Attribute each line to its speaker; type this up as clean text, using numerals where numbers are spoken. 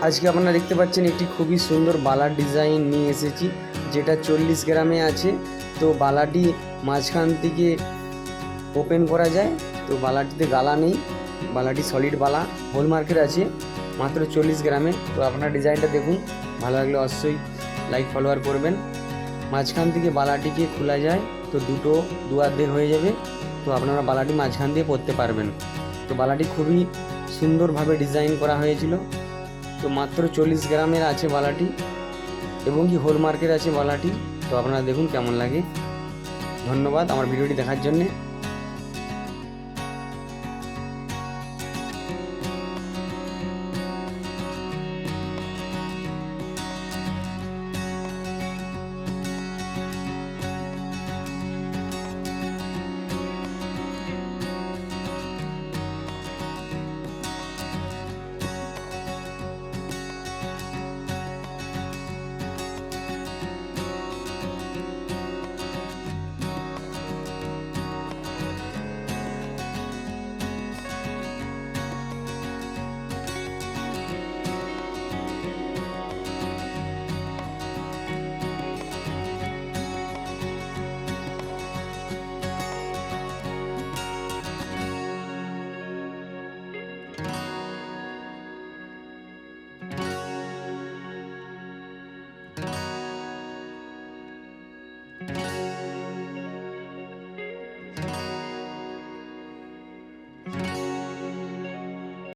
Speaker 1: আজকে আপনারা দেখতে পাচ্ছেন একটি খুবই সুন্দর বালার ডিজাইন নিয়ে এসেছি, যেটা 40 গ্রামে আছে। তো বালাটি মাঝখান থেকে ওপেন করা যায়। তো বালাটিতে গালা নেই, বালাটি সলিড বালা, হলমার্কের আছে, মাত্র 40 গ্রামে। তো আপনারা ডিজাইনটা দেখুন, ভালো লাগলে অবশ্যই লাইক ফলোয়ার করবেন। মাঝখান থেকে বালাটিকে খোলা যায়, তো দু অর্ধেক হয়ে যাবে। তো আপনারা বালাটি মাঝখান দিয়ে পরতে পারবেন। তো বালাটি খুবই সুন্দরভাবে ডিজাইন করা হয়েছিল। তো মাত্র 40 গ্রামের আছে বালাটি, এবং কি হলমার্কের আছে বালাটি। তো আপনারা দেখুন কেমন লাগে। ধন্যবাদ আমার ভিডিওটি দেখার জন্যে।